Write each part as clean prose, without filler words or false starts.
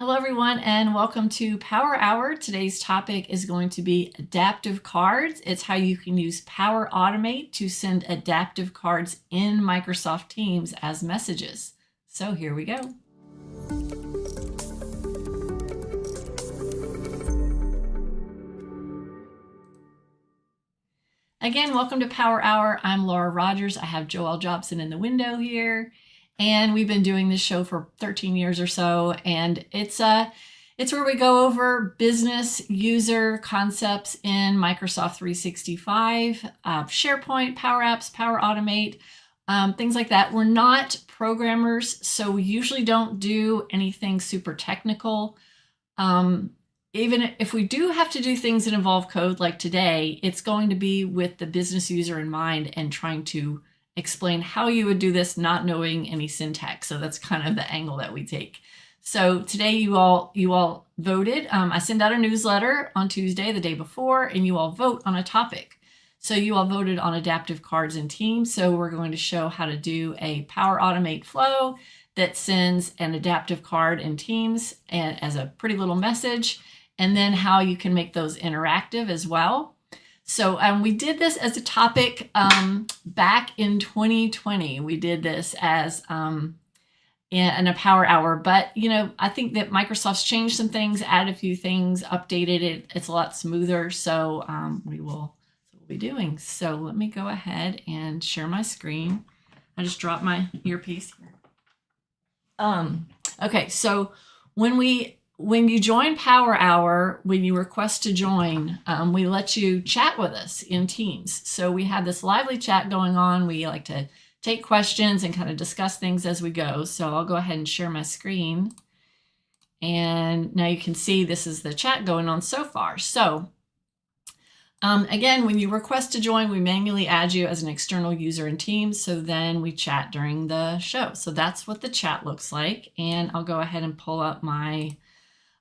Hello everyone and welcome to Power Hour. Today's topic is going to be adaptive cards. It's how you can use Power Automate to send adaptive cards in Microsoft Teams as messages. So here we go. Again, welcome to Power Hour. I'm Laura Rogers. I have Joelle Jobson in the window here. And we've been doing this show for 13 years or so, and it's where we go over business user concepts in Microsoft 365, SharePoint, Power Apps, Power Automate, things like that. We're not programmers, so we usually don't do anything super technical. Even if we do have to do things that involve code like today, it's going to be with the business user in mind and trying to explain how you would do this not knowing any syntax. So that's kind of the angle that we take. So today you all voted. I send out a newsletter on Tuesday, the day before, and you all vote on a topic. So you all voted on adaptive cards in Teams. So we're going to show how to do a Power Automate flow that sends an adaptive card in Teams and as a pretty little message, and then how you can make those interactive as well. So we did this as a topic back in 2020. We did this as in a Power Hour, but I think that Microsoft's changed some things, added a few things, updated it. It's a lot smoother. So we'll be doing. So let me go ahead and share my screen. I just dropped my earpiece here. Okay, so when you join Power Hour, when you request to join, we let you chat with us in Teams. So we have this lively chat going on. We like to take questions and kind of discuss things as we go. So I'll go ahead and share my screen. And now you can see this is the chat going on so far. So again, when you request to join, we manually add you as an external user in Teams. So then we chat during the show. So that's what the chat looks like. And I'll go ahead and pull up my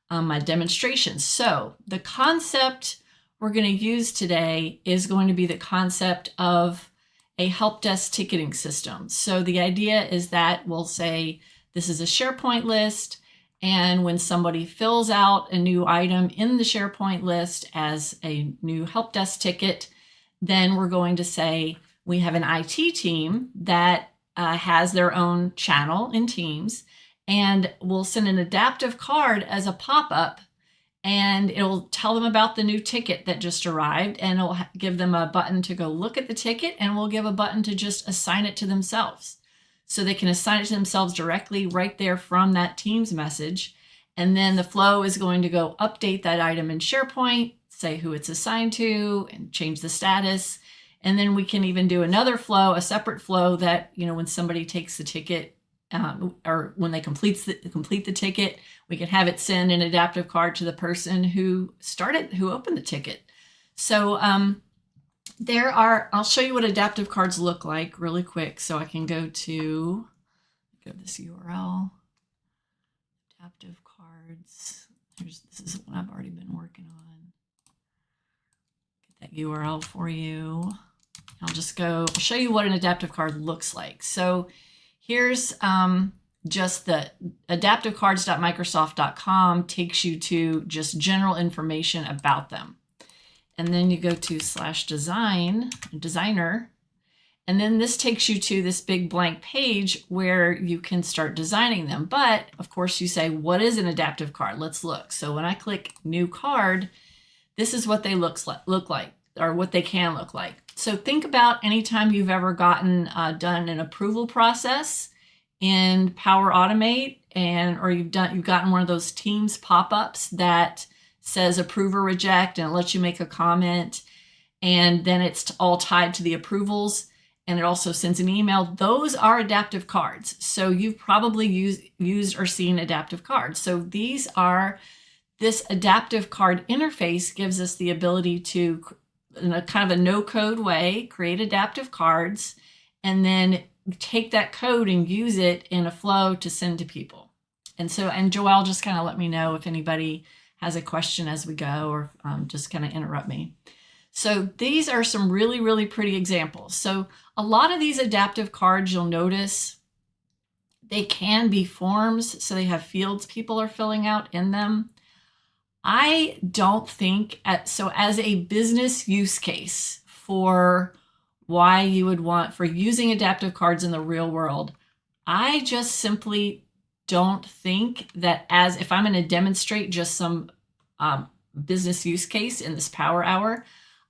demonstration. So the concept we're going to use today is going to be the concept of a help desk ticketing system. So the idea is that we'll say this is a SharePoint list, and when somebody fills out a new item in the SharePoint list as a new help desk ticket, then we're going to say we have an IT team that has their own channel in Teams, and we'll send an adaptive card as a pop-up, and it'll tell them about the new ticket that just arrived, and it'll give them a button to go look at the ticket, and we'll give a button to just assign it to themselves. So they can assign it to themselves directly right there from that Teams message. And then the flow is going to go update that item in SharePoint, say who it's assigned to, and change the status. And then we can even do another flow, a separate flow that, when somebody takes the ticket, or when they complete the ticket, we can have it send an adaptive card to the person who opened the ticket. So I'll show you what adaptive cards look like really quick. So I can go to this URL, adaptive cards. This is what I've already been working on. Get that URL for you. I'll show you what an adaptive card looks like. So here's just the adaptivecards.microsoft.com takes you to just general information about them. And then you go to /designer, and then this takes you to this big blank page where you can start designing them. But of course you say, what is an adaptive card? Let's look. So when I click new card, this is what they look like, or what they can look like. So think about anytime you've ever done an approval process in Power Automate, or you've gotten one of those Teams pop-ups that says approve or reject, and it lets you make a comment, and then it's all tied to the approvals, and it also sends an email. Those are adaptive cards. So you've probably used or seen adaptive cards. So this adaptive card interface gives us the ability to, in a kind of a no-code way, create adaptive cards, and then take that code and use it in a flow to send to people. And Joelle, just kind of let me know if anybody has a question as we go, or just kind of interrupt me. So these are some really, really pretty examples. So a lot of these adaptive cards, you'll notice They can be forms, so they have fields people are filling out in them. I don't think, so as a business use case for why you would want for using adaptive cards in the real world, I just simply don't think that as if I'm going to demonstrate just some business use case in this power hour,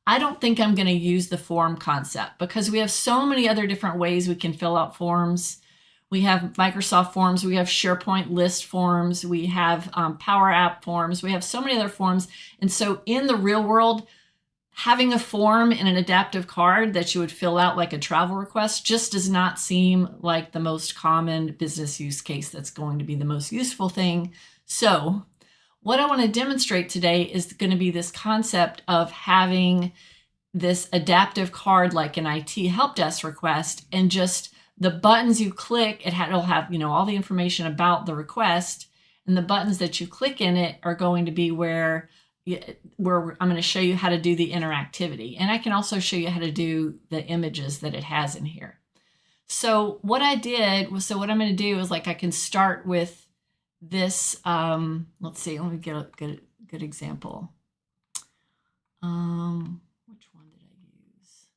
I don't think I'm going to use the form concept because we have so many other different ways we can fill out forms. We have Microsoft Forms, we have SharePoint list forms, we have Power App forms, we have so many other forms. And so in the real world, having a form in an adaptive card that you would fill out like a travel request just does not seem like the most common business use case that's going to be the most useful thing. So what I want to demonstrate today is going to be this concept of having this adaptive card like an IT help desk request, and just the buttons you click, it'll have, all the information about the request, and the buttons that you click in it are going to be where I'm going to show you how to do the interactivity. And I can also show you how to do the images that it has in here. So what I did was, what I'm going to do is I can start with this, let's see, let me get a good example. Which one did I use?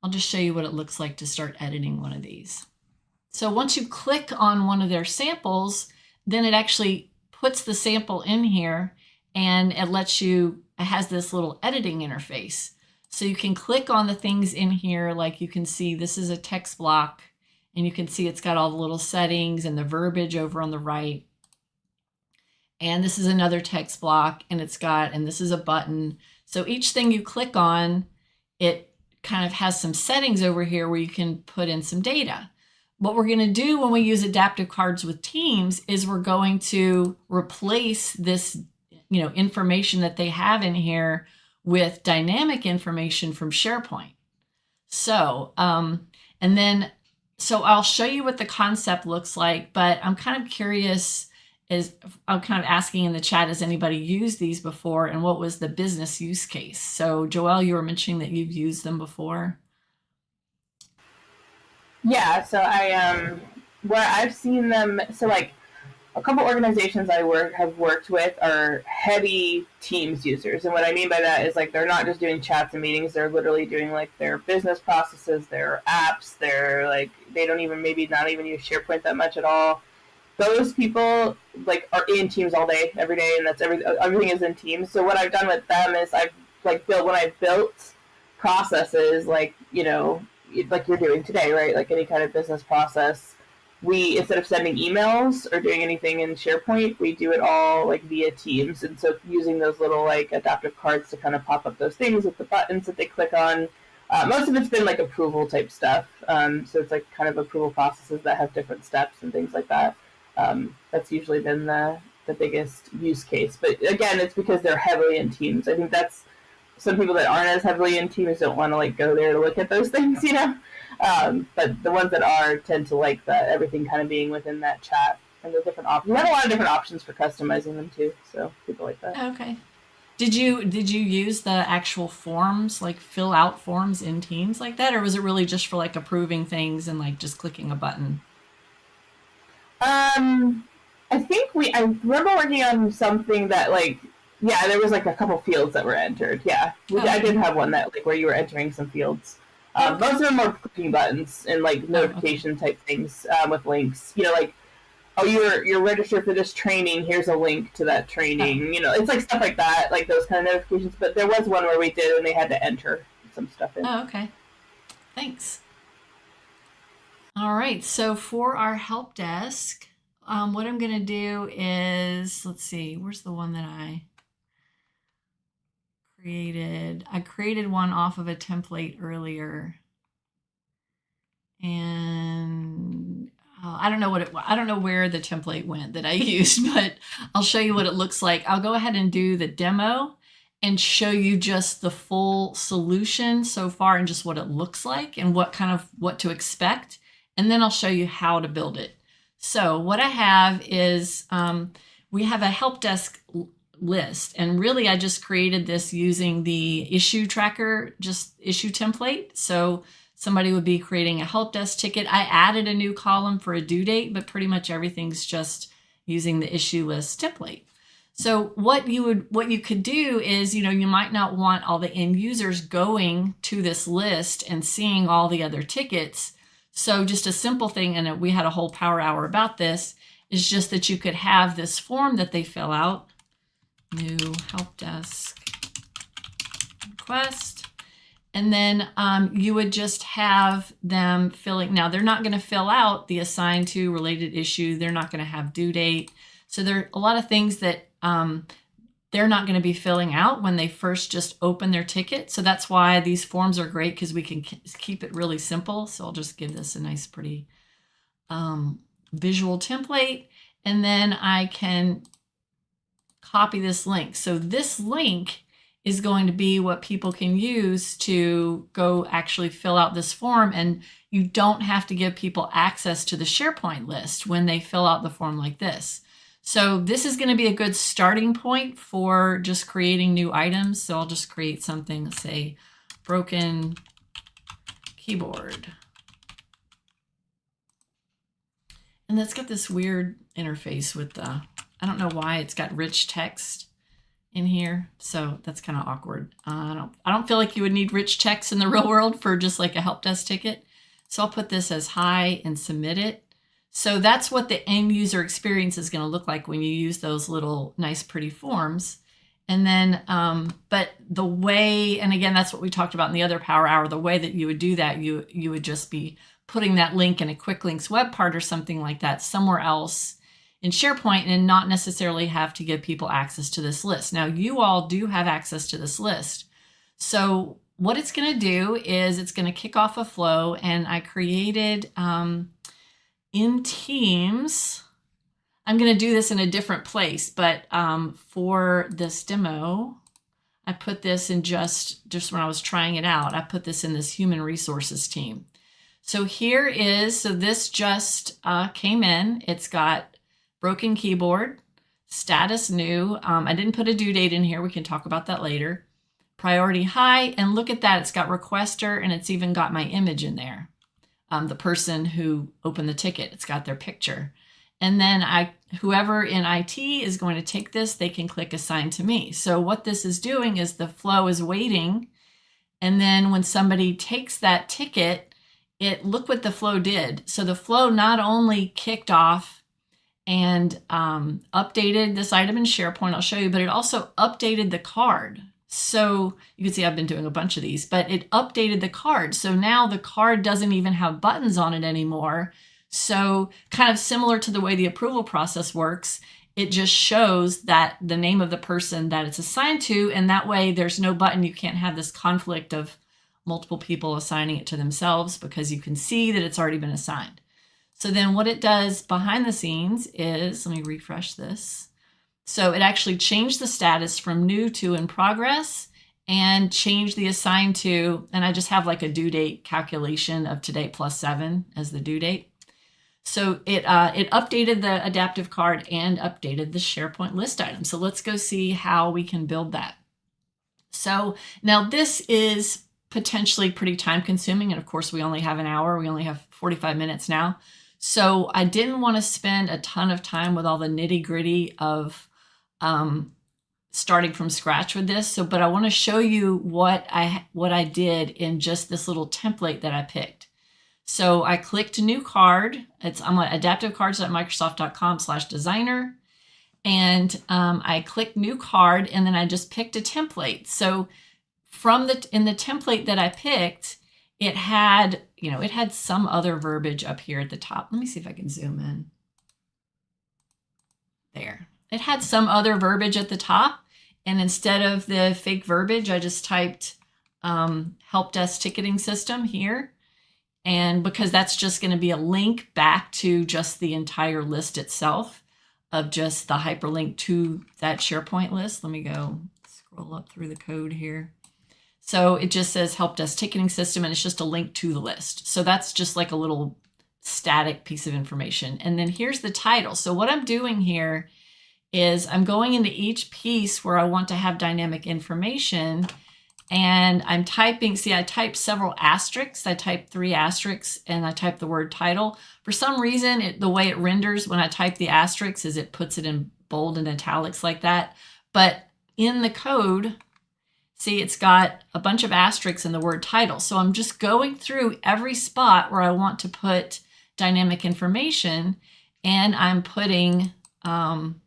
I'll just show you what it looks like to start editing one of these. So once you click on one of their samples, then it actually puts the sample in here, and it has this little editing interface. So you can click on the things in here, like you can see this is a text block, and you can see it's got all the little settings and the verbiage over on the right. And this is another text block, and and this is a button. So each thing you click on, it kind of has some settings over here where you can put in some data. What we're going to do when we use adaptive cards with Teams is we're going to replace this information that they have in here with dynamic information from SharePoint. So, so I'll show you what the concept looks like, but I'm kind of curious, I'm kind of asking in the chat, has anybody used these before, and what was the business use case? So Joelle, you were mentioning that you've used them before. Yeah, so where I've seen them, so a couple organizations I have worked with are heavy Teams users. And what I mean by that is they're not just doing chats and meetings, they're literally doing their business processes, their apps, they don't even, maybe not even use SharePoint that much at all. Those people are in Teams all day, every day, and that's everything is in Teams. So what I've done with them is I've built processes like you're doing today, right? Like any kind of business process, we, instead of sending emails or doing anything in SharePoint, we do it all via Teams. And so using those little adaptive cards to kind of pop up those things with the buttons that they click on. Most of it's been approval type stuff. So it's kind of approval processes that have different steps and things like that. That's usually been the biggest use case. But again, it's because they're heavily in Teams. I think that's some people that aren't as heavily in Teams don't want to go there to look at those things, but the ones that are tend to like everything kind of being within that chat and the different options. We have a lot of different options for customizing them too, so people like that. Okay. Did you use the actual forms, fill out forms in Teams like that, or was it really just for approving things and just clicking a button? I think I remember working on something that yeah, there was a couple fields that were entered. Yeah, I did have one that where you were entering some fields. Most of them are clicking buttons and notification type things with links. Oh, you're registered for this training. Here's a link to that training. It's stuff like that, those kind of notifications. But there was one where we did, and they had to enter some stuff in. Oh, okay. Thanks. All right. So for our help desk, what I'm going to do is, let's see, where's the one that I created? I created one off of a template earlier, and I don't know where the template went that I used, but I'll show you what it looks like. I'll go ahead and do the demo and show you just the full solution so far and just what it looks like and what to expect. And then I'll show you how to build it. So what I have is, we have a help desk list, and really I just created this using the issue tracker, just issue template. So somebody would be creating a help desk ticket. I added a new column for a due date, but pretty much everything's just using the issue list template. So what you could do is, you might not want all the end users going to this list and seeing all the other tickets. So just a simple thing, and we had a whole power hour about this, is just that you could have this form that they fill out, new help desk request, and then you would just have them filling. Now they're not going to fill out the assigned to related issue. They're not going to have due date. So there are a lot of things that they're not going to be filling out when they first just open their ticket. So that's why these forms are great, because we can keep it really simple. So I'll just give this a nice, pretty visual template. And then I can copy this link. So this link is going to be what people can use to go actually fill out this form. And you don't have to give people access to the SharePoint list when they fill out the form like this. So this is going to be a good starting point for just creating new items. So I'll just create something, say broken keyboard. And that's got this weird interface with the, I don't know why it's got rich text in here. So that's kind of awkward. I don't feel like you would need rich text in the real world for just like a help desk ticket. So I'll put this as hi and submit it. So that's what the end user experience is going to look like when you use those little nice pretty forms. And then, but the way, and again, that's what we talked about in the other power hour, the way that you would do that, you would just be putting that link in a quick links web part or something like that somewhere else in SharePoint, and not necessarily have to give people access to this list. Now you all do have access to this list. So what it's going to do is it's going to kick off a flow, and I created, in Teams, I'm going to do this in a different place, but for this demo, I put this in just when I was trying it out, I put this in this human resources team. So here is, so this just came in. It's got broken keyboard, status new. I didn't put a due date in here. We can talk about that later. Priority high, and look at that. It's got requester, and it's even got my image in there. The person who opened the ticket, it's got their picture. And then whoever in IT is going to take this, they can click assign to me. So what this is doing is the flow is waiting. And then when somebody takes that ticket, look what the flow did. So the flow not only kicked off and updated this item in SharePoint, I'll show you, but it also updated the card. So you can see I've been doing a bunch of these, but it updated the card. So now the card doesn't even have buttons on it anymore. So kind of similar to the way the approval process works, it just shows that the name of the person that it's assigned to, and that way there's no button. You can't have this conflict of multiple people assigning it to themselves, because you can see that it's already been assigned. So then what it does behind the scenes is, let me refresh this. So it actually changed the status from new to in progress, and changed the assigned to, and I just have like a due date calculation of today plus 7 as the due date. So it updated the adaptive card and updated the SharePoint list item. So let's go see how we can build that. So now this is potentially pretty time consuming. And of course, we only have an hour. We only have 45 minutes now. So I didn't want to spend a ton of time with all the nitty gritty of starting from scratch with this. So, but I want to show you what I did in just this little template that I picked. So I clicked new card. I'm on adaptivecards.microsoft.com/designer. And I clicked new card, and then I just picked a template. So in the template that I picked, it had some other verbiage up here at the top. Let me see if I can zoom in. There. It had some other verbiage at the top. And instead of the fake verbiage, I just typed help desk ticketing system here. And because that's just going to be a link back to just the entire list itself of just the hyperlink to that SharePoint list. Let me go scroll up through the code here. So it just says help desk ticketing system, and it's just a link to the list. So that's just like a little static piece of information. And then here's the title. So what I'm doing here is I'm going into each piece where I want to have dynamic information, And I'm typing, see, I typed several asterisks. I typed 3 asterisks and I typed the word title. For some reason, the way it renders when I type the asterisks is it puts it in bold and italics like that. But in the code, see, it's got a bunch of asterisks in the word title. So I'm just going through every spot where I want to put dynamic information, and I'm putting, I'm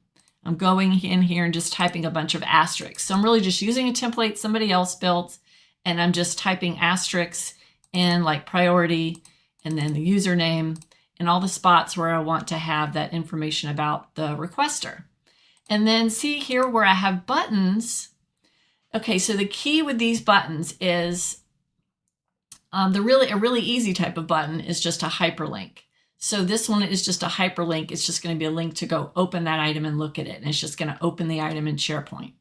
going in here and just typing a bunch of asterisks. So I'm really just using a template somebody else built, and I'm just typing asterisks in like priority and then the username and all the spots where I want to have that information about the requester. And then see here where I have buttons. Okay, so the key with these buttons is a really easy type of button is just a hyperlink. So this one is just a hyperlink. It's just going to be a link to go open that item and look at it. And it's just going to open the item in SharePoint.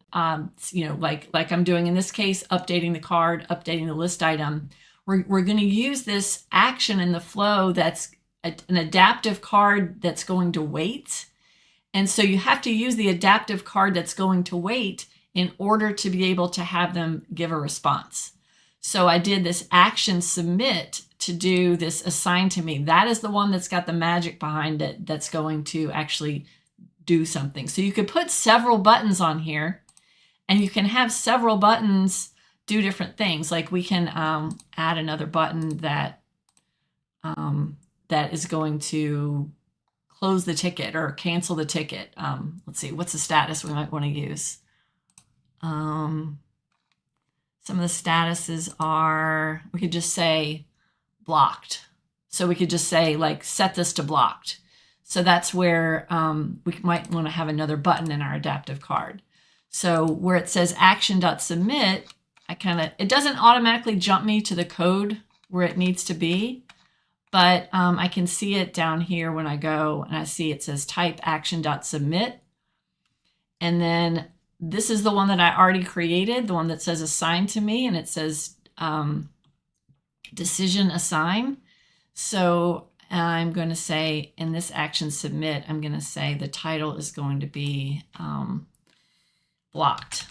You know, like I'm doing in this case, updating the card, updating the list item. We're going to use this action in the flow that's an adaptive card that's going to wait. And so you have to use the adaptive card that's going to wait in order to be able to have them give a response. So I did this action submit to do this assign to me. That is the one that's got the magic behind it that's going to actually do something. So you could put several buttons on here, and you can have several buttons do different things. Like we can add another button that that is going to close the ticket or cancel the ticket. Let's see, what's the status we might want to use? Some of the statuses are, we could just say blocked. So we could just say like, set this to blocked. So that's where we might want to have another button in our adaptive card. So where it says action.submit, it doesn't automatically jump me to the code where it needs to be, but I can see it down here when I go and I see it says type action.submit. And then this is the one that I already created, the one that says assign to me, and it says decision assign. So I'm going to say in this action submit, I'm going to say the title is going to be blocked.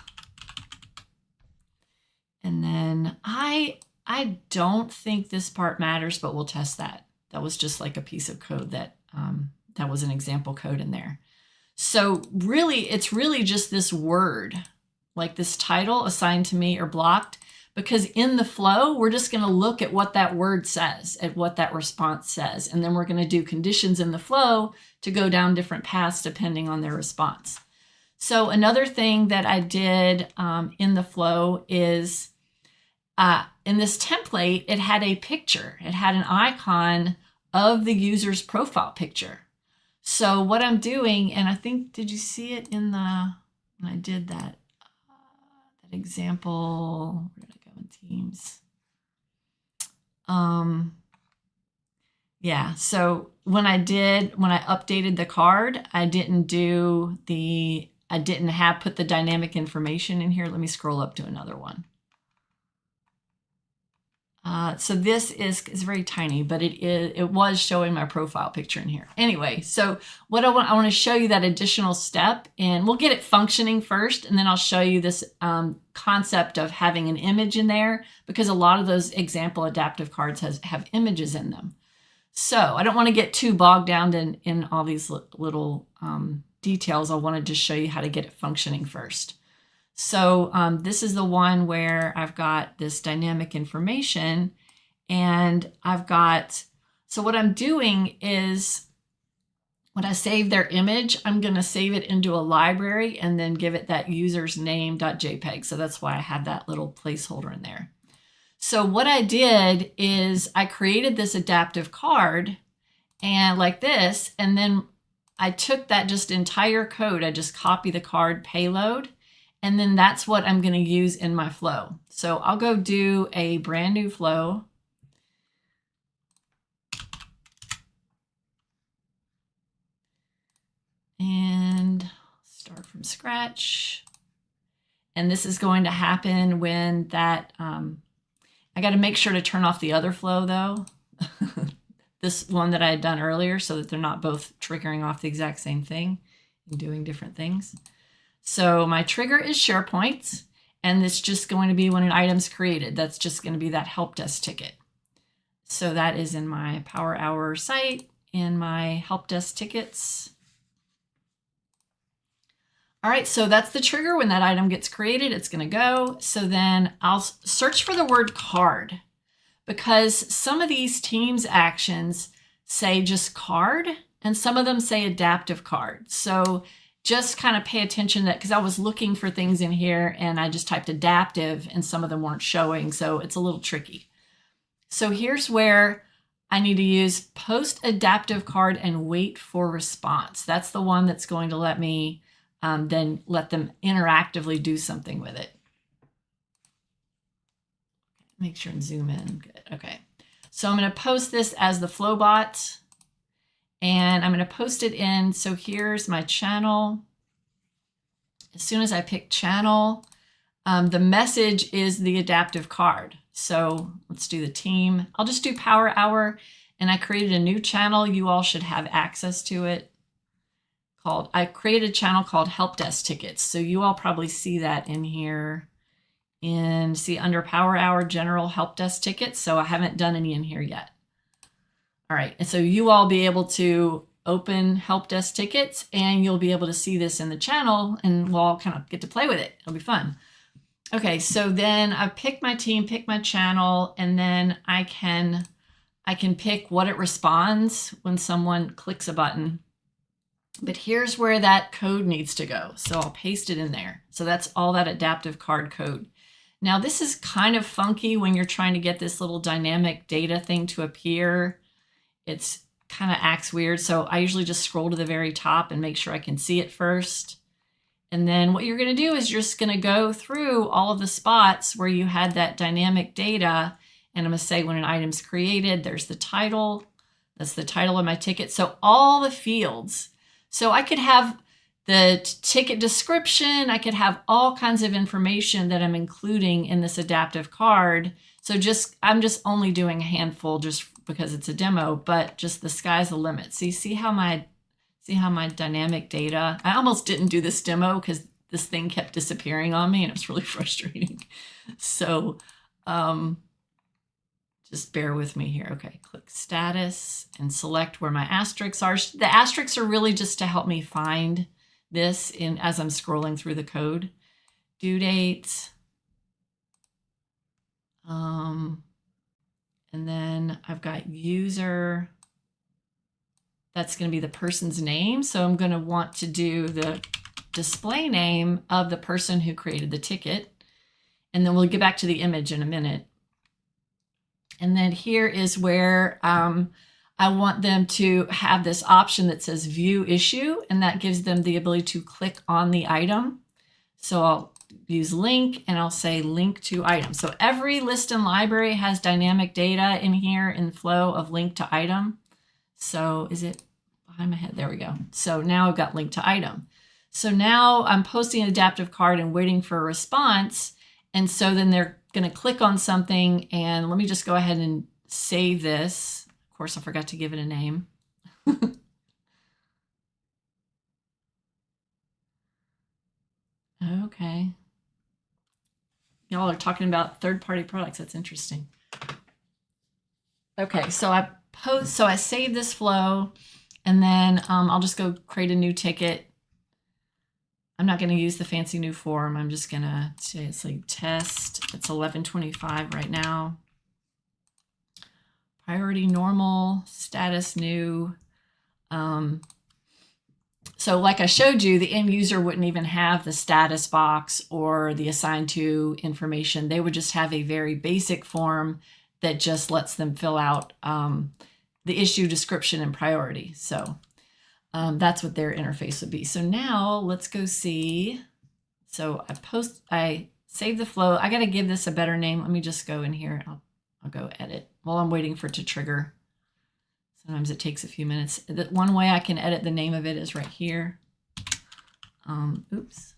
And then I don't think this part matters, but we'll test that. That was just like a piece of code that that was an example code in there. So really, it's really just this word, like this title assigned to me or blocked, because in the flow, we're just going to look at what that word says, at what that response says. And then we're going to do conditions in the flow to go down different paths depending on their response. So another thing that I did in the flow is in this template, it had a picture. It had an icon of the user's profile picture. So what I'm doing, and I think, did you see it in when I did that example? Where did I go in Teams? Yeah, so when I updated the card, I didn't put the dynamic information in here. Let me scroll up to another one. So this is very tiny, but it was showing my profile picture in here. Anyway, so what I want to show you that additional step, and we'll get it functioning first, and then I'll show you this concept of having an image in there, because a lot of those example adaptive cards have images in them. So I don't want to get too bogged down in all these little details. I want to just show you how to get it functioning first. So this is the one where I've got this dynamic information, and so what I'm doing is when I save their image, I'm going to save it into a library and then give it that user's name.jpg. So that's why I had that little placeholder in there. So what I did is I created this adaptive card and like this, and then I took that just entire code. I just copy the card payload. And then that's what I'm going to use in my flow. So I'll go do a brand new flow. And start from scratch. And this is going to happen when that, I got to make sure to turn off the other flow though. This one that I had done earlier, so that they're not both triggering off the exact same thing and doing different things. So my trigger is SharePoint, And it's just going to be when an item's created. That's just going to be that help desk ticket. So that is in my Power Hour site, in my help desk tickets. All right, so that's the trigger. When that item gets created, it's going to go. So then I'll search for the word card, because some of these Teams actions say just card and some of them say adaptive card. So just kind of pay attention to that, because I was looking for things in here and I just typed adaptive and some of them weren't showing. So it's a little tricky. So here's where I need to use post adaptive card and wait for response. That's the one that's going to let me then let them interactively do something with it. Make sure and zoom in. Good. Okay. So I'm going to post this as the Flowbot, and I'm going to post it in. So here's my channel. As soon as I pick channel, the message is the adaptive card. So let's do the team. I'll just do Power Hour, and I created a new channel. You all should have access to it. I created a channel called Help Desk Tickets. So you all probably see that in here. And see under Power Hour General Help Desk Tickets. So I haven't done any in here yet. All right, and so you all be able to open Help Desk Tickets and you'll be able to see this in the channel and we'll all kind of get to play with it. It'll be fun. Okay, so then I pick my team, pick my channel, and then I can pick what it responds when someone clicks a button. But here's where that code needs to go. So I'll paste it in there. So that's all that adaptive card code. Now this is kind of funky when you're trying to get this little dynamic data thing to appear. It's kind of acts weird. So I usually just scroll to the very top and make sure I can see it first. And then what you're going to do is you're just going to go through all of the spots where you had that dynamic data. And I'm going to say when an item's created, there's the title. That's the title of my ticket. So all the fields. So I could have the ticket description, I could have all kinds of information that I'm including in this adaptive card. So I'm just only doing a handful just because it's a demo, but just the sky's the limit. See how my dynamic data, I almost didn't do this demo because this thing kept disappearing on me and it was really frustrating. So just bear with me here. Okay, click status and select where my asterisks are. The asterisks are really just to help me find this as I'm scrolling through the code. Due date. And then I've got user. That's going to be the person's name. So I'm going to want to do the display name of the person who created the ticket. And then we'll get back to the image in a minute. And then here is where I want them to have this option that says view issue, and that gives them the ability to click on the item. So I'll use link and I'll say link to item. So every list and library has dynamic data in here in flow of link to item. So is it behind my head? There we go. So now I've got link to item. So now I'm posting an adaptive card and waiting for a response. And so then they're going to click on something, and let me just go ahead and save this. Of course, I forgot to give it a name. Okay. Y'all are talking about third-party products. That's interesting. Okay, so I save this flow, and then I'll just go create a new ticket. I'm not going to use the fancy new form. I'm just going to say it's like test. It's 11:25 right now. Priority normal, status new. So like I showed you, the end user wouldn't even have the status box or the assigned to information. They would just have a very basic form that just lets them fill out the issue description and priority. So that's what their interface would be. So now let's go see. So I save the flow. I got to give this a better name. Let me just go in here. I'll go edit while I'm waiting for it to trigger. Sometimes it takes a few minutes. One way I can edit the name of it is right here. Oops.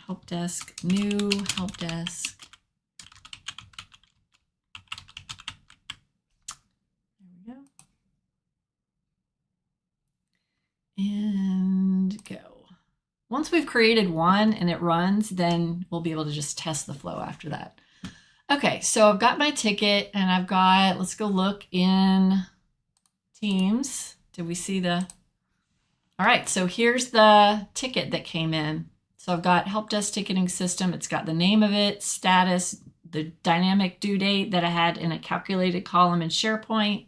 Help desk, new help desk. There we go. And go. Once we've created one and it runs, then we'll be able to just test the flow after that. Okay, so I've got my ticket and I've got, let's go look in Teams. Did we see the, all right, so here's the ticket that came in. So I've got help desk ticketing system. It's got the name of it, status, the dynamic due date that I had in a calculated column in SharePoint,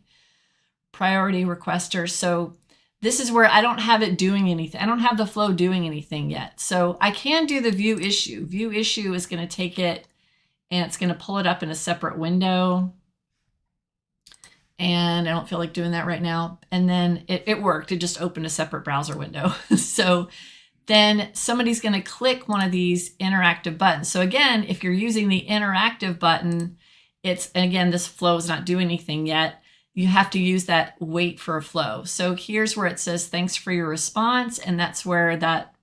priority requester. So this is where I don't have it doing anything. I don't have the flow doing anything yet. So I can do the view issue. View issue is going to take it and it's going to pull it up in a separate window. And I don't feel like doing that right now. And then it worked. It just opened a separate browser window. So then somebody's going to click one of these interactive buttons. So again, if you're using the interactive button, it's, again, this flow is not doing anything yet. You have to use that wait for a flow. So here's where it says, thanks for your response. And that's where that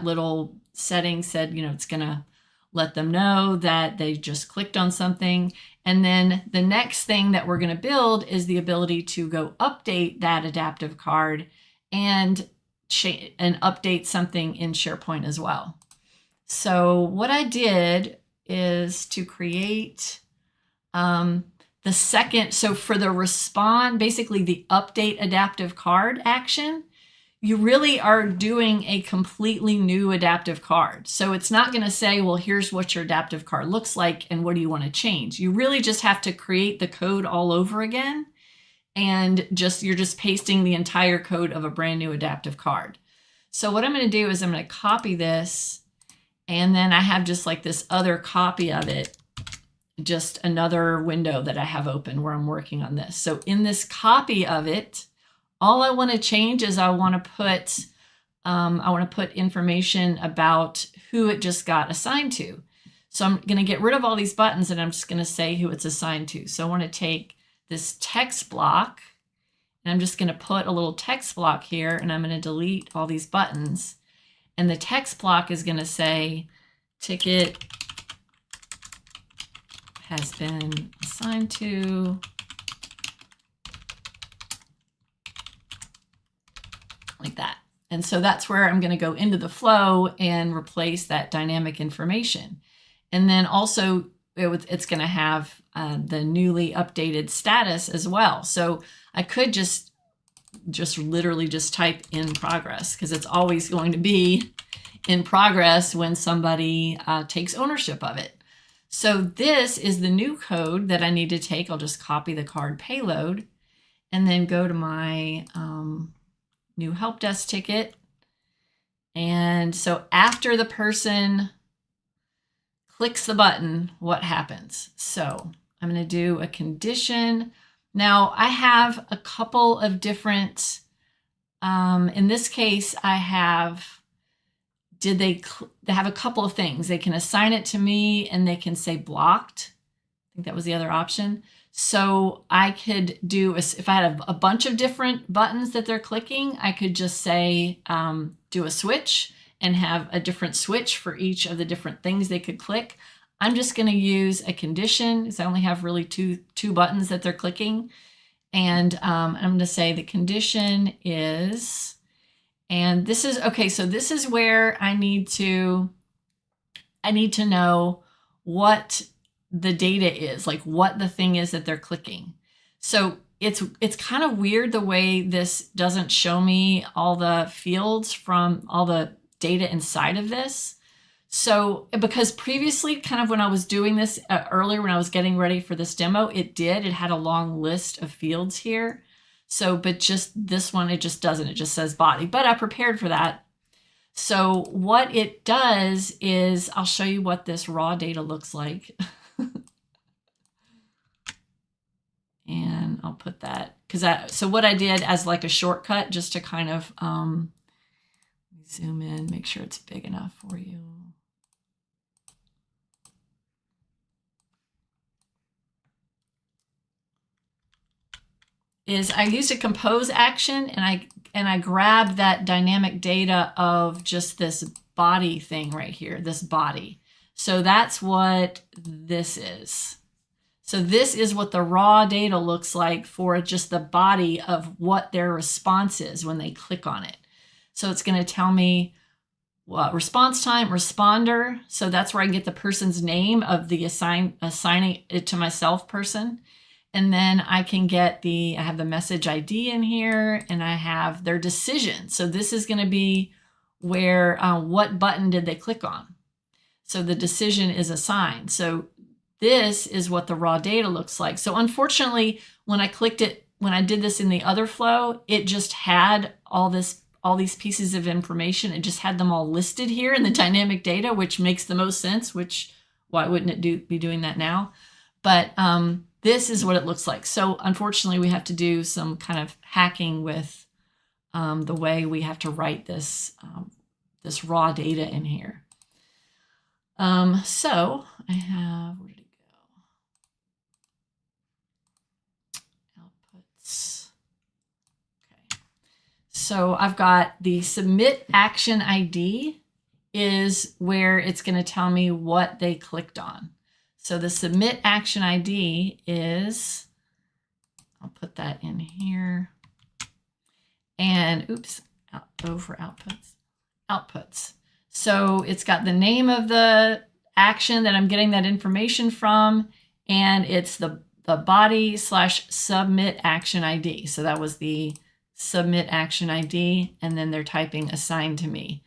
little setting said, you know, it's going to let them know that they just clicked on something. And then the next thing that we're going to build is the ability to go update that adaptive card and update something in SharePoint as well. So what I did is to create the second, so for the respond, basically the update adaptive card action, you really are doing a completely new adaptive card. So it's not going to say, well, here's what your adaptive card looks like and what do you want to change? You really just have to create the code all over again. And you're just pasting the entire code of a brand new adaptive card. So what I'm going to do is I'm going to copy this, and then I have just like this other copy of it, just another window that I have open where I'm working on this. So in this copy of it, all I want to change is I want to put information about who it just got assigned to. So I'm going to get rid of all these buttons and I'm just going to say who it's assigned to. So I want to take this text block and I'm just going to put a little text block here and I'm going to delete all these buttons. And the text block is going to say ticket has been assigned to like that. And so that's where I'm going to go into the flow and replace that dynamic information. And then also it's going to have the newly updated status as well. So I could just literally just type in progress because it's always going to be in progress when somebody takes ownership of it. So this is the new code that I need to take. I'll just copy the card payload and then go to my new help desk ticket. And so after the person clicks the button, what happens? So I'm going to do a condition. Now I have a couple of different, in this case, I have, they have a couple of things. They can assign it to me and they can say blocked. I think that was the other option. So I could do, if I had a bunch of different buttons that they're clicking, I could just say, do a switch and have a different switch for each of the different things they could click. I'm just going to use a condition because I only have really two buttons that they're clicking. And I'm going to say the condition is, and this is, okay, so this is where I need to know what the data is, like what the thing is that they're clicking. So it's kind of weird the way this doesn't show me all the fields from all the data inside of this. So because previously, kind of when I was doing this earlier, when I was getting ready for this demo, it had a long list of fields here. So, but just this one, it just doesn't, it just says body, but I prepared for that. So what it does is I'll show you what this raw data looks like. And I'll put that, so what I did as like a shortcut, just to kind of zoom in, make sure it's big enough for you. Is I used a compose action and I grabbed that dynamic data of just this body thing right here, this body. So that's what this is. So this is what the raw data looks like for just the body of what their response is when they click on it. So it's going to tell me response time, responder. So that's where I get the person's name of the assigning it to myself person. And then I can get I have the message ID in here, and I have their decision. So this is going to be where, what button did they click on? So the decision is assigned. So this is what the raw data looks like. So unfortunately, when I clicked it, when I did this in the other flow, it just had all these pieces of information. It just had them all listed here in the dynamic data, which makes the most sense, which why wouldn't it be doing that now? But this is what it looks like. So unfortunately, we have to do some kind of hacking with the way we have to write this, this raw data in here. So I have, where did it go? Outputs. Okay. So I've got the submit action ID is where it's going to tell me what they clicked on. So the submit action ID is, I'll put that in here. And oops, over outputs. So it's got the name of the action that I'm getting that information from, and it's the body/submit action ID. So that was the submit action ID, and then they're typing assigned to me.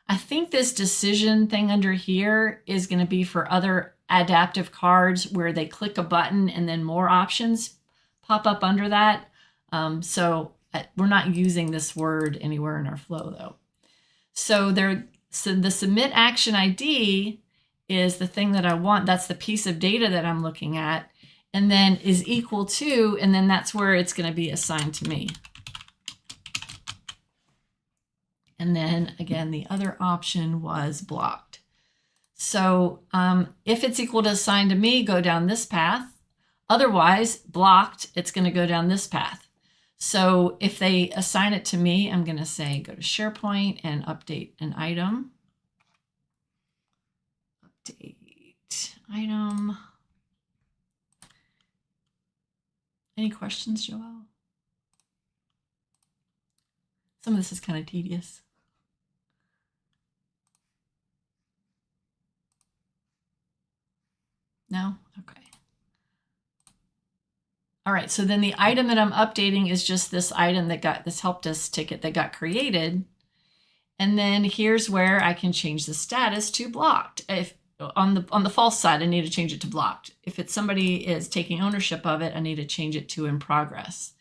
I think this decision thing under here is going to be for other adaptive cards where they click a button and then more options pop up under that. So we're not using this word anywhere in our flow though. So the submit action ID is the thing that I want. That's the piece of data that I'm looking at, and then is equal to, and then that's where it's going to be assigned to me. And then again, the other option was blocked. So if it's equal to assigned to me, go down this path. Otherwise, blocked, it's going to go down this path. So if they assign it to me, I'm going to say go to SharePoint and update an item. Update item. Any questions, Joelle? Some of this is kind of tedious. No? Okay. All right, so then the item that I'm updating is just this item that got this help desk ticket that got created. And then here's where I can change the status to blocked. If on the false side, I need to change it to blocked. If it's somebody is taking ownership of it, I need to change it to in progress.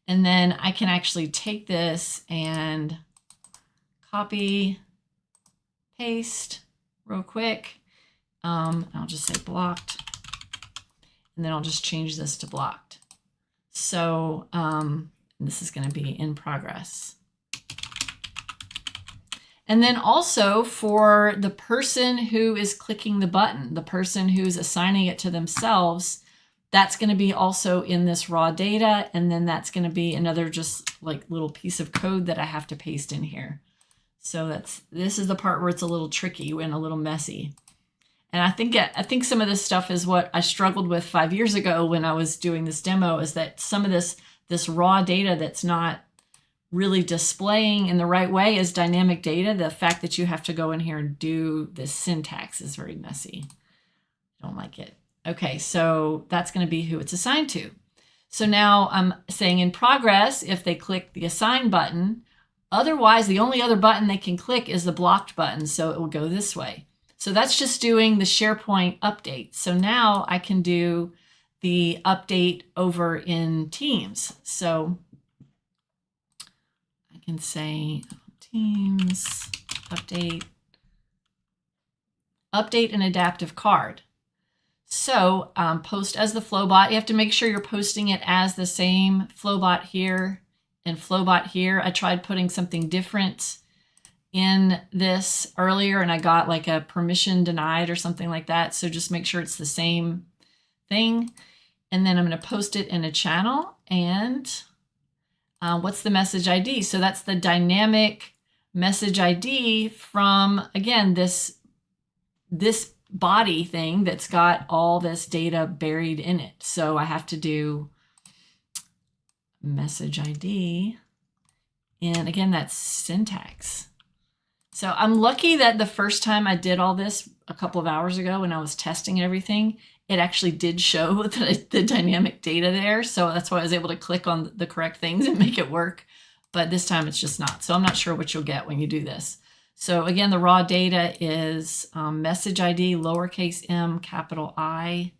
And then I can actually take this and copy, paste real quick. I'll just say blocked, and then I'll just change this to blocked. So this is going to be in progress. And then also for the person who is clicking the button, the person who's assigning it to themselves, that's going to be also in this raw data. And then that's going to be another just like little piece of code that I have to paste in here. So this is the part where it's a little tricky and a little messy. And I think some of this stuff is what I struggled with 5 years ago when I was doing this demo, is that some of this raw data that's not really displaying in the right way is dynamic data. The fact that you have to go in here and do this syntax is very messy. I don't like it. Okay, so that's going to be who it's assigned to. So now I'm saying in progress if they click the assign button. Otherwise, the only other button they can click is the blocked button, so it will go this way. So that's just doing the SharePoint update. So now I can do the update over in Teams. So I can say Teams update an adaptive card. So post as the Flowbot. You have to make sure you're posting it as the same Flowbot here and Flowbot here. I tried putting something different in this earlier and I got like a permission denied or something like that. So just make sure it's the same thing. And then I'm going to post it in a channel. And what's the message ID? So that's the dynamic message ID from, again, this body thing that's got all this data buried in it. So I have to do message ID. And again, that's syntax. So I'm lucky that the first time I did all this a couple of hours ago when I was testing everything, it actually did show the dynamic data there. So that's why I was able to click on the correct things and make it work. But this time it's just not. So I'm not sure what you'll get when you do this. So again, the raw data is message ID, lowercase m, capital I.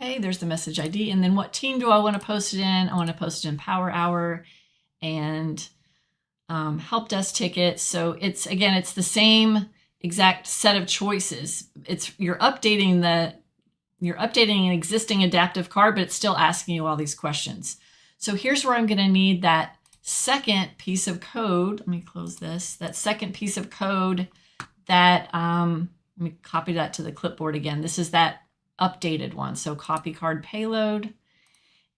Okay, there's the message ID. And then what team do I want to post it in? I want to post it in Power Hour and help desk ticket. So it's, again, it's the same exact set of choices. You're updating an existing adaptive card, but it's still asking you all these questions. So here's where I'm going to need that second piece of code. Let me close this. That second piece of code that, let me copy that to the clipboard again. This is that updated one. So copy card payload.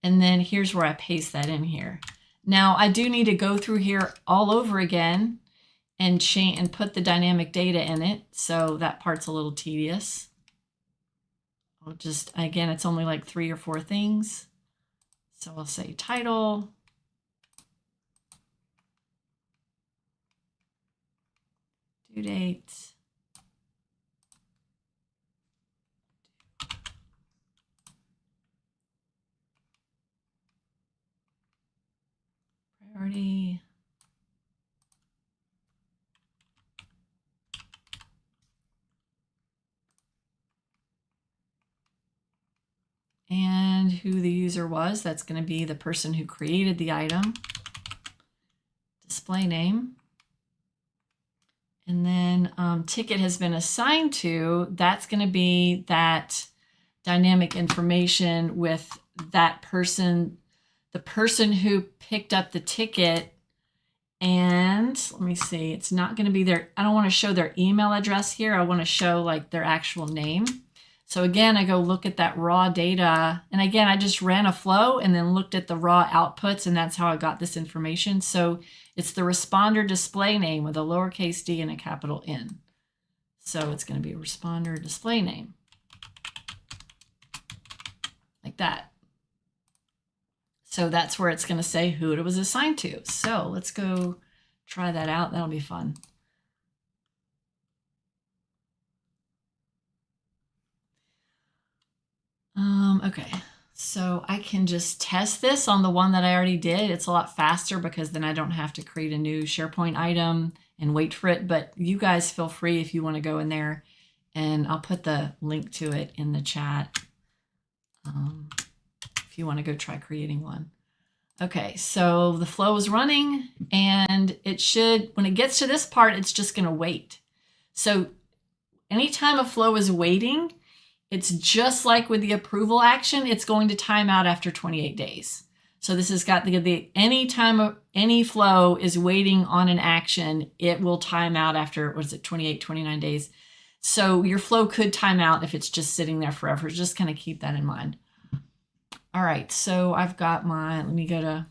And then here's where I paste that in here. Now I do need to go through here all over again and change and put the dynamic data in it. So that part's a little tedious. I'll just, again, it's only like 3 or 4 things. So I'll say title, due date, priority, and who the user was. That's going to be the person who created the item. Display name. And then ticket has been assigned to. That's going to be that dynamic information with that person, the person who picked up the ticket. And let me see, it's not going to be their, I don't want to show their email address here. I want to show like their actual name. So again, I go look at that raw data. And again, I just ran a flow and then looked at the raw outputs, and that's how I got this information. So it's the responder display name with a lowercase d and a capital N. So it's going to be responder display name. Like that. So that's where it's going to say who it was assigned to. So let's go try that out. That'll be fun. Okay, so I can just test this on the one that I already did. It's a lot faster because then I don't have to create a new SharePoint item and wait for it. But you guys feel free if you want to go in there, and I'll put the link to it in the chat if you want to go try creating one. Okay, so the flow is running, and it should, when it gets to this part, it's just going to wait. So anytime a flow is waiting, it's just like with the approval action, it's going to time out after 28 days. So this has got the any time any flow is waiting on an action, it will time out after, what is it, 28, 29 days. So your flow could time out if it's just sitting there forever. Just kind of keep that in mind. All right, so I've got my, let me go to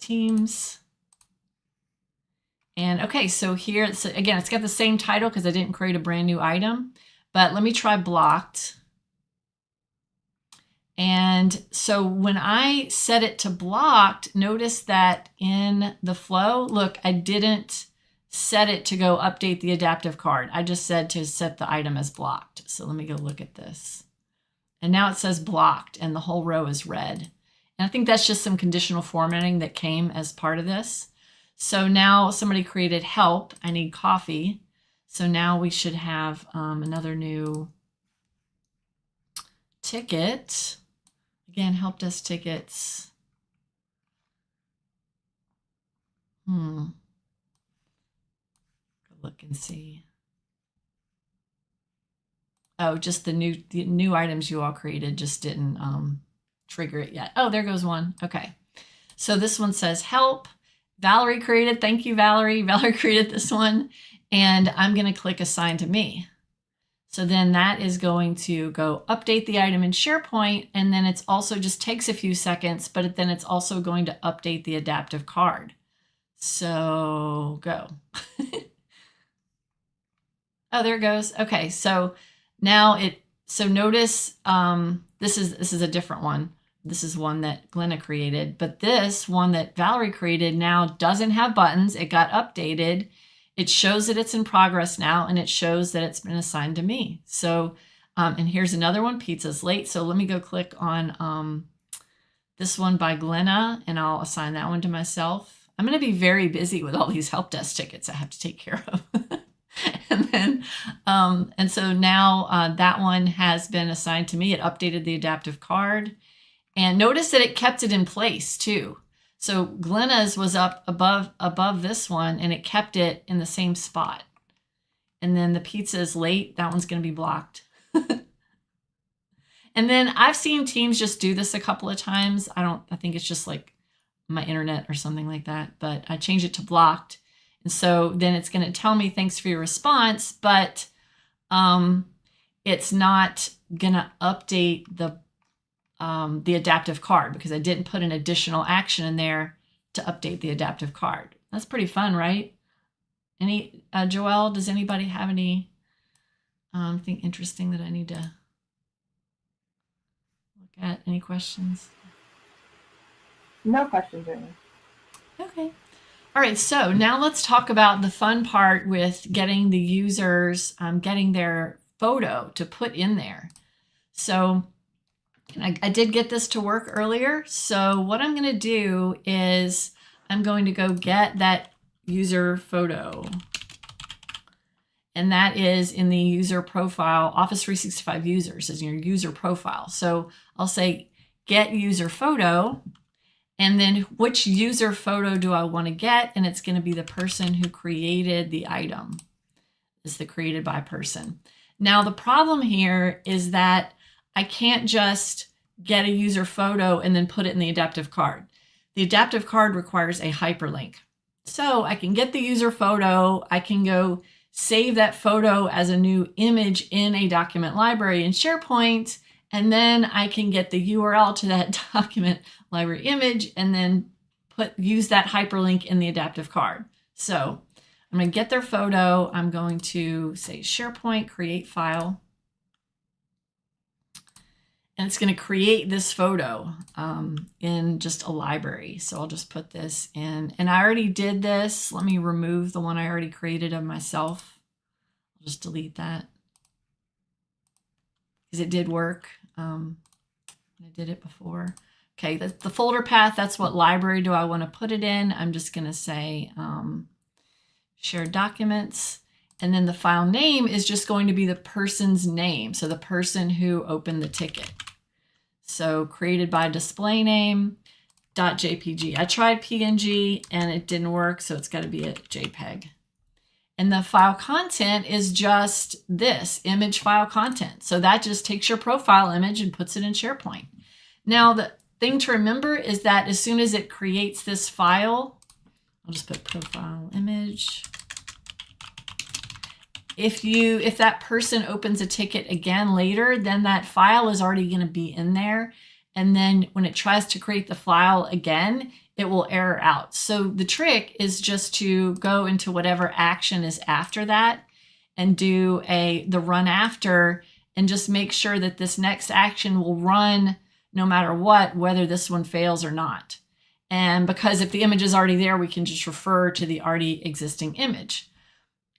Teams. And okay, so here, it's, again, it's got the same title because I didn't create a brand new item, but let me try blocked. And so when I set it to blocked, notice that in the flow, look, I didn't set it to go update the adaptive card. I just said to set the item as blocked. So let me go look at this. And now it says blocked and the whole row is red. And I think that's just some conditional formatting that came as part of this. So now somebody created help. I need coffee. So now we should have another new ticket. Again, help desk tickets. Go look and see. Oh, just the new items you all created just didn't trigger it yet. Oh, there goes one. Okay. So this one says help. Valerie created. Thank you, Valerie. Valerie created this one. And I'm going to click assign to me. So then that is going to go update the item in SharePoint. And then it's also just takes a few seconds, but then it's also going to update the adaptive card. So go. Oh, there it goes. Okay. So now So notice this is a different one. This is one that Glenna created, but this one that Valerie created now doesn't have buttons. It got updated. It shows that it's in progress now, and it shows that it's been assigned to me. So, and here's another one, pizza's late. So let me go click on this one by Glenna, and I'll assign that one to myself. I'm going to be very busy with all these help desk tickets I have to take care of. And then, and so now that one has been assigned to me. It updated the adaptive card. And notice that it kept it in place too. So Glenna's was up above this one, and it kept it in the same spot. And then the pizza is late. That one's going to be blocked. And then I've seen teams just do this a couple of times. I think it's just like my internet or something like that, but I changed it to blocked. And so then it's going to tell me thanks for your response, but it's not going to update the adaptive card because I didn't put an additional action in there to update the adaptive card. That's pretty fun, right? Joelle, does anybody have any thing interesting that I need to look at? Any questions? No questions, really. Okay. All right, so now let's talk about the fun part with getting the users, getting their photo to put in there. So I did get this to work earlier. So what I'm going to do is I'm going to go get that user photo. And that is in the user profile, Office 365 users is in your user profile. So I'll say get user photo. And then which user photo do I want to get? And it's going to be the person who created the item. It's the created by person. Now the problem here is that I can't just get a user photo and then put it in the adaptive card. The adaptive card requires a hyperlink. So I can get the user photo. I can go save that photo as a new image in a document library in SharePoint. And then I can get the URL to that document library image and then use that hyperlink in the adaptive card. So I'm going to get their photo. I'm going to say SharePoint, create file. And it's going to create this photo in just a library. So I'll just put this in. And I already did this. Let me remove the one I already created of myself. I'll just delete that because it did work. I did it before. Okay, that's the folder path. That's what library do I want to put it in. I'm just going to say share documents. And then the file name is just going to be the person's name. So the person who opened the ticket. So created by display name .jpg. I tried PNG and it didn't work. So it's got to be a JPEG. And the file content is just this image file content. So that just takes your profile image and puts it in SharePoint. Now the thing to remember is that as soon as it creates this file, I'll just put profile image. If that person opens a ticket again later, then that file is already going to be in there. And then when it tries to create the file again, it will error out. So the trick is just to go into whatever action is after that and do the run after and just make sure that this next action will run no matter what, whether this one fails or not. And because if the image is already there, we can just refer to the already existing image.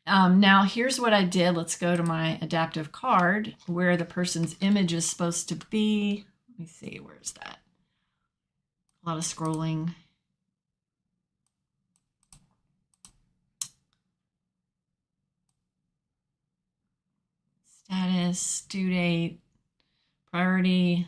Now here's what I did. Let's go to my adaptive card where the person's image is supposed to be. Let me see, where's that? A lot of scrolling. Status, due date, priority.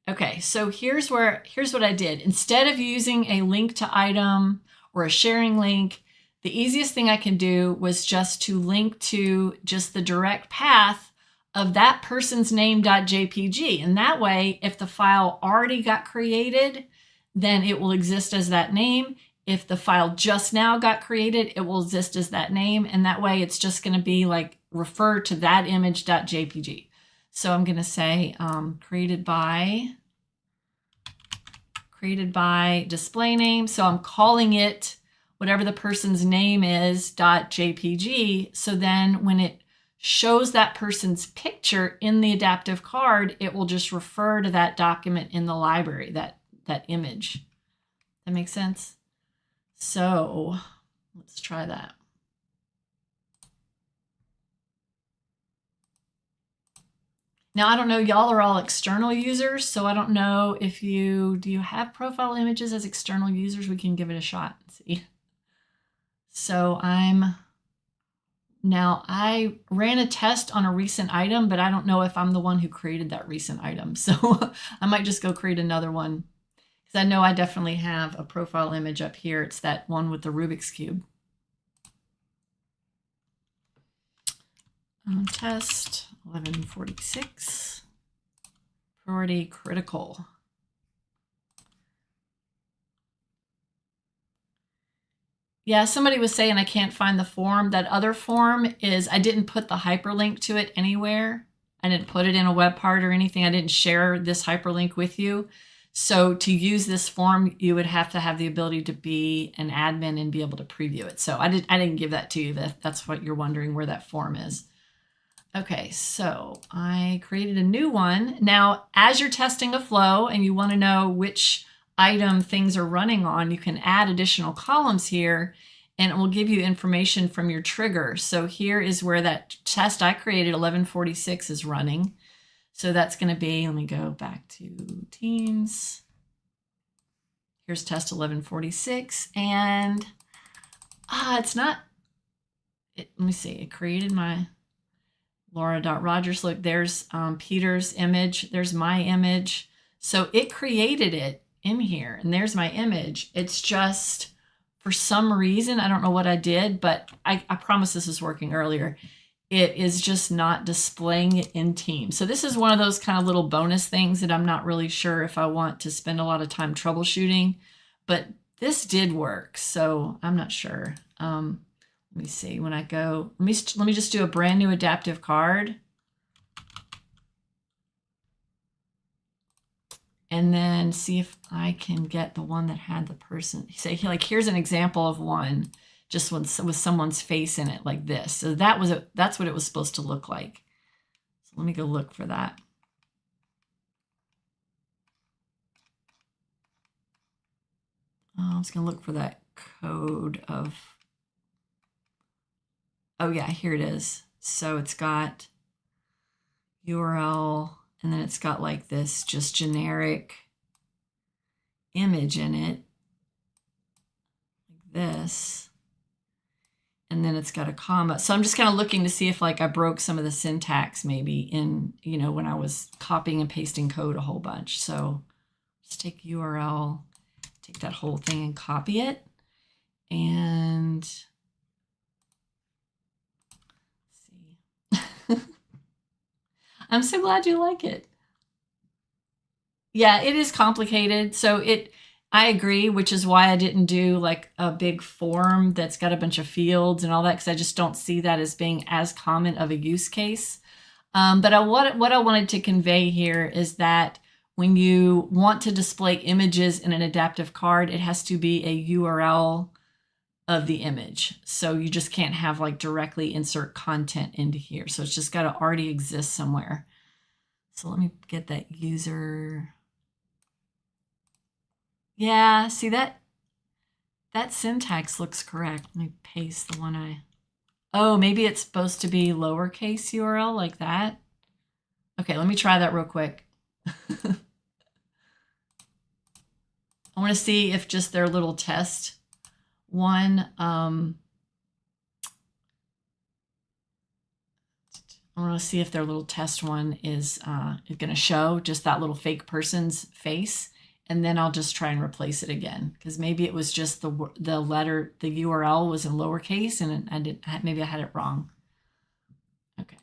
Okay, so here's what I did. Instead of using a link to item or a sharing link, the easiest thing I can do was just to link to just the direct path of that person's name.jpg. And that way, if the file already got created, then it will exist as that name. If the file just now got created, it will exist as that name. And that way it's just going to be like refer to that image.jpg. So I'm going to say created by display name. So I'm calling it whatever the person's name is .jpg. So then when it shows that person's picture in the adaptive card, it will just refer to that document in the library, that image. That makes sense? So let's try that. Now, I don't know, y'all are all external users, so I don't know if do you have profile images as external users? We can give it a shot and see. So now I ran a test on a recent item, but I don't know if I'm the one who created that recent item. So I might just go create another one, because I know I definitely have a profile image up here. It's that one with the Rubik's Cube. Test 1146, priority critical. Yeah, somebody was saying I can't find the form. That other form is, I didn't put the hyperlink to it anywhere. I didn't put it in a web part or anything. I didn't share this hyperlink with you. So to use this form, you would have to have the ability to be an admin and be able to preview it. So I didn't give that to you. That's what you're wondering, where that form is. Okay, so I created a new one. Now, as you're testing a flow and you want to know which item things are running on, you can add additional columns here, and it will give you information from your trigger. So here is where that test I created, 1146, is running. So that's going to be, let me go back to Teams. Here's test 1146, and it's not, let me see, it created my Laura.Rogers. Look, there's Peter's image. There's my image. So it created it in here, and there's my image. It's just, for some reason, I don't know what I did, but I promise this is working earlier. It is just not displaying it in Teams. So this is one of those kind of little bonus things that I'm not really sure if I want to spend a lot of time troubleshooting, but this did work. So I'm not sure. Let me see, when I go, let me just do a brand new adaptive card. And then see if I can get the one that had the person. Say, like, here's an example of one just with someone's face in it, like this. So that's what it was supposed to look like. So let me go look for that. I was going to look for that code of, oh yeah, here it is. So it's got URL, and then it's got like this just generic image in it, like this. And then it's got a comma. So I'm just kind of looking to see if like I broke some of the syntax maybe in, when I was copying and pasting code a whole bunch. So just take URL, take that whole thing and copy it. And I'm so glad you like it. Yeah, it is complicated. So I agree, which is why I didn't do like a big form that's got a bunch of fields and all that, because I just don't see that as being as common of a use case. But what I wanted to convey here is that when you want to display images in an adaptive card, it has to be a URL of the image. So you just can't have like directly insert content into here. So it's just got to already exist somewhere. So let me get that user. Yeah, see that syntax looks correct. Let me paste the one oh, maybe it's supposed to be lowercase URL like that. Okay, let me try that real quick. I want to see if just their little test one, I want to see if their little test one is going to show just that little fake person's face, and then I'll just try and replace it again, because maybe it was just the letter, the URL was in lowercase, and maybe I had it wrong. Okay.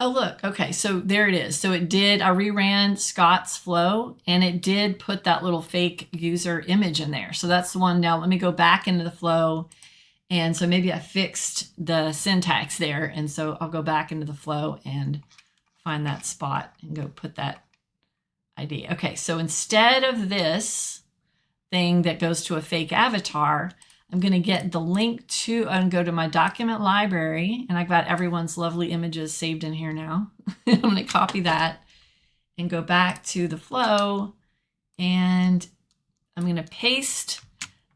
Oh, look. Okay, so there it is. So I reran Scott's flow, and it did put that little fake user image in there. So that's the one. Now let me go back into the flow. And so maybe I fixed the syntax there. And so I'll go back into the flow and find that spot and go put that ID. Okay, so instead of this thing that goes to a fake avatar, I'm going to get the link to and go to my document library, and I've got everyone's lovely images saved in here now. I'm going to copy that and go back to the flow, and I'm going to paste.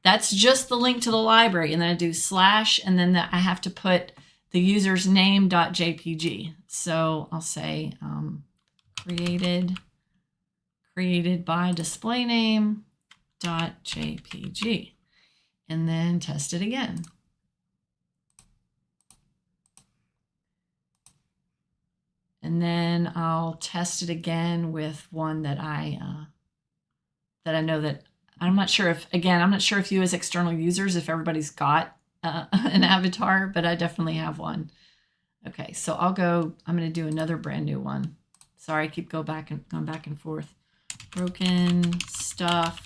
That's just the link to the library, and then I do / and then I have to put the user's name.jpg. So I'll say created by display name.jpg, and then test it again. And then I'll test it again with one that I know that I'm not sure if, again, I'm not sure if you as external users, if everybody's got an avatar, but I definitely have one. Okay, so I'm going to do another brand new one. Sorry, I keep going back and forth. Broken stuff,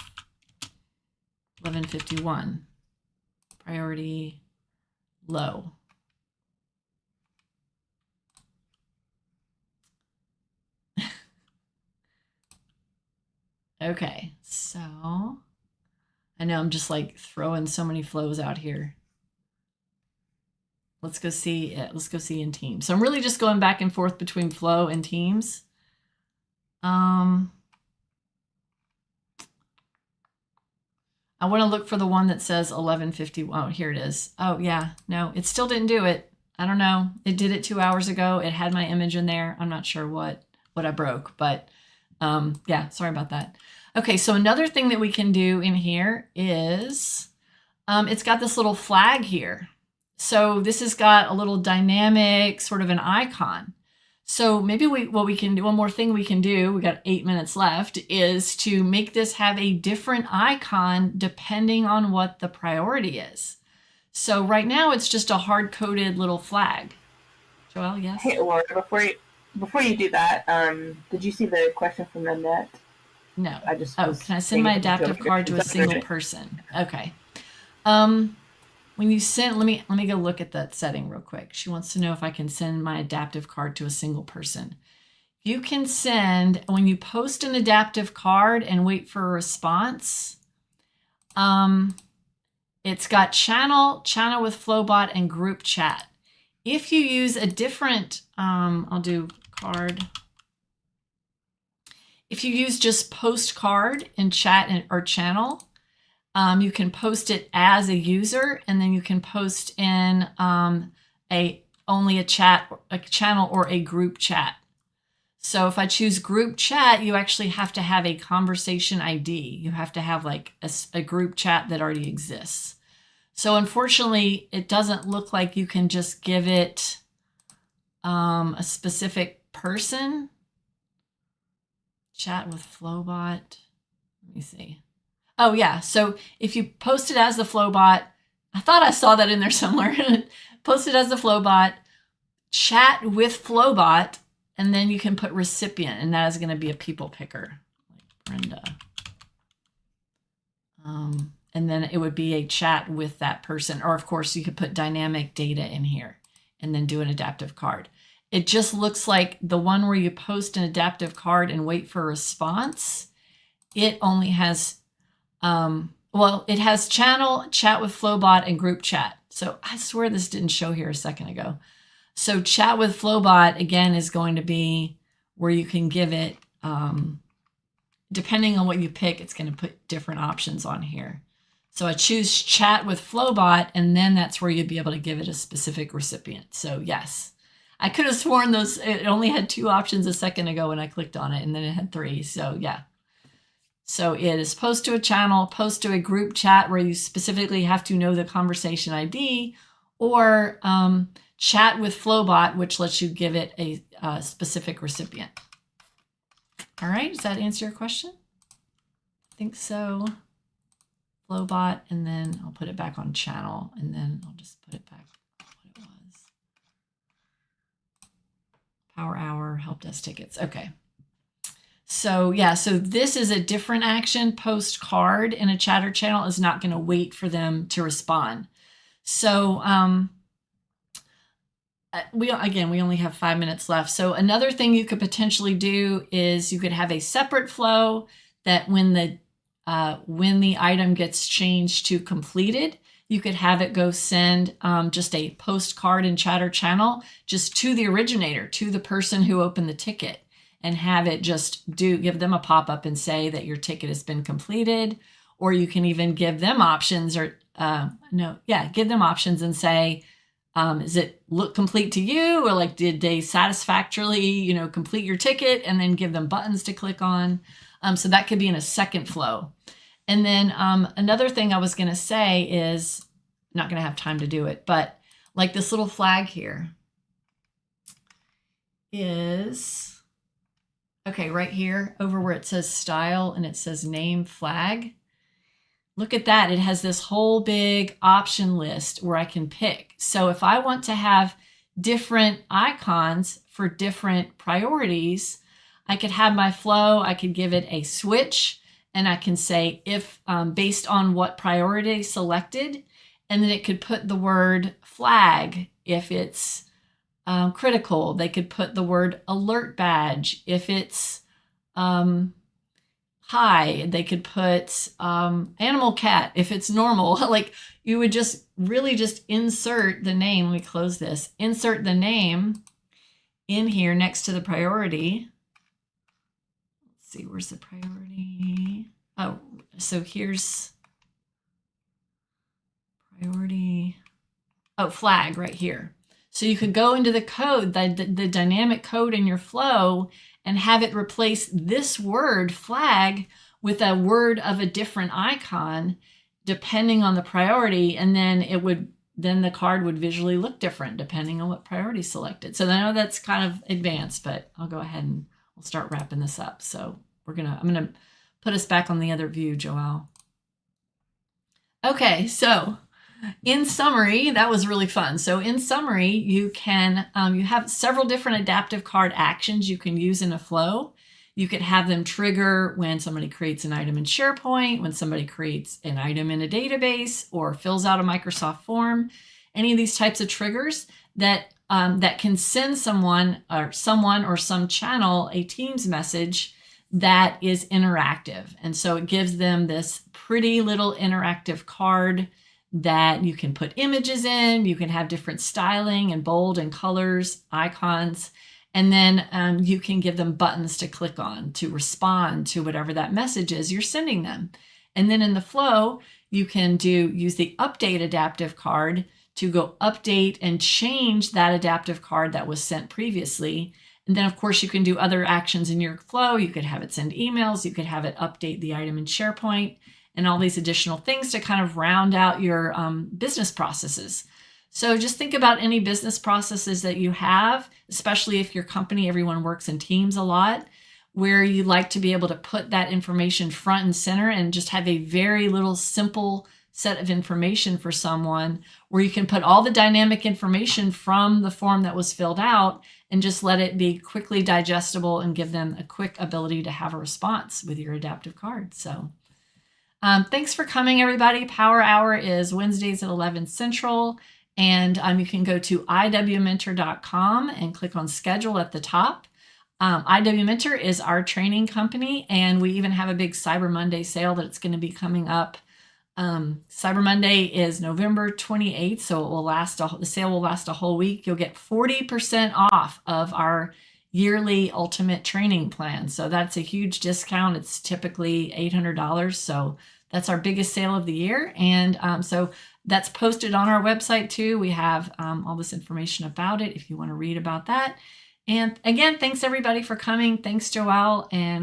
1151, priority low. Okay, so I know I'm just like throwing so many flows out here. Let's go see it. Let's go see in Teams. So I'm really just going back and forth between Flow and Teams. I want to look for the one that says 1151. Oh, here it is. Oh yeah, no, it still didn't do it. I don't know. It did it 2 hours ago. It had my image in there. I'm not sure what I broke, but yeah, sorry about that. Okay, so another thing that we can do in here is it's got this little flag here. So this has got a little dynamic sort of an icon. So maybe one more thing we can do, we got 8 minutes left, is to make this have a different icon depending on what the priority is. So right now it's just a hard-coded little flag. Joelle, yes? Hey, Laura, before you do that, did you see the question from the net? No. Can I send my adaptive card to a single person? Okay. When you send, let me go look at that setting real quick. She wants to know if I can send my adaptive card to a single person. You can send, when you post an adaptive card and wait for a response, it's got channel with Flowbot, and group chat. If you use a different, I'll do card. If you use just post card in chat or channel, you can post it as a user, and then you can post in only a channel or a group chat. So if I choose group chat, you actually have to have a conversation ID. You have to have like a group chat that already exists. So unfortunately, it doesn't look like you can just give it a specific person. Chat with Flowbot. Let me see. Oh yeah, so if you post it as the Flowbot, I thought I saw that in there somewhere. Post it as the Flowbot, chat with Flowbot, and then you can put recipient, and that is going to be a people picker, like Brenda. And then it would be a chat with that person. Or of course you could put dynamic data in here and then do an adaptive card. It just looks like the one where you post an adaptive card and wait for a response. It only has, it has channel, chat with Flowbot, and group chat. So I swear this didn't show here a second ago. So chat with Flowbot, again, is going to be where you can give it, depending on what you pick, it's going to put different options on here. So I choose chat with Flowbot, and then that's where you'd be able to give it a specific recipient. So yes, I could have sworn it only had 2 options a second ago when I clicked on it, and then it had 3. So yeah. So it is post to a channel, post to a group chat where you specifically have to know the conversation ID, or chat with Flowbot, which lets you give it a specific recipient. All right, does that answer your question? I think so. Flowbot, and then I'll put it back on channel, and then I'll just put it back what it was. Power hour, help desk tickets. Okay. So yeah, so this is a different action. Post card in a chatter channel is not going to wait for them to respond. So we only have 5 minutes left. So another thing you could potentially do is you could have a separate flow that when the item gets changed to completed, You could have it go send just a postcard in Chatter channel just to the originator, to the person who opened the ticket, and have it just give them a pop-up and say that your ticket has been completed. Or you can even give them options give them options and say, does it look complete to you? Or like, did they satisfactorily, complete your ticket? And then give them buttons to click on. So that could be in a second flow. And then another thing I was going to say is, not going to have time to do it, but like this little flag here is, okay, right here over where it says style and it says name flag. Look at that. It has this whole big option list where I can pick. So if I want to have different icons for different priorities, I could have my flow, I could give it a switch, and I can say if based on what priority selected, and then it could put the word flag if it's critical. They could put the word alert badge if it's high. They could put animal cat if it's normal. Like you would just really just insert the name. Let me close this. Insert the name in here next to the priority. Let's see, where's the priority? Oh, so here's priority. Oh, flag right here. So you could go into the code, the dynamic code in your flow, and have it replace this word flag with a word of a different icon depending on the priority, and then the card would visually look different depending on what priority selected. So I know that's kind of advanced, but I'll go ahead and we'll start wrapping this up. So I'm gonna put us back on the other view, Joelle. Okay, so in summary, that was really fun. So in summary, you can you have several different adaptive card actions you can use in a flow. You could have them trigger when somebody creates an item in SharePoint, when somebody creates an item in a database, or fills out a Microsoft form. Any of these types of triggers that can send someone or some channel a Teams message that is interactive. And so it gives them this pretty little interactive card that you can put images in, you can have different styling and bold and colors, icons, and then you can give them buttons to click on to respond to whatever that message is you're sending them. And then in the flow, you can use the update adaptive card to go update and change that adaptive card that was sent previously. And then of course you can do other actions in your flow. You could have it send emails, you could have it update the item in SharePoint, and all these additional things to kind of round out your business processes. So just think about any business processes that you have, especially if your company, everyone works in teams a lot, where you like to be able to put that information front and center and just have a very little simple set of information for someone, where you can put all the dynamic information from the form that was filled out and just let it be quickly digestible and give them a quick ability to have a response with your adaptive card. So thanks for coming, everybody. Power Hour is Wednesdays at 11 Central, and you can go to iwmentor.com and click on schedule at the top. IW Mentor is our training company, and we even have a big Cyber Monday sale that's going to be coming up. Cyber Monday is November 28th, so the sale will last a whole week. You'll get 40% off of our yearly ultimate training plan. So that's a huge discount. It's typically $800. So that's our biggest sale of the year. And so that's posted on our website too. We have all this information about it if you want to read about that. And again, thanks everybody for coming. Thanks, Joelle. And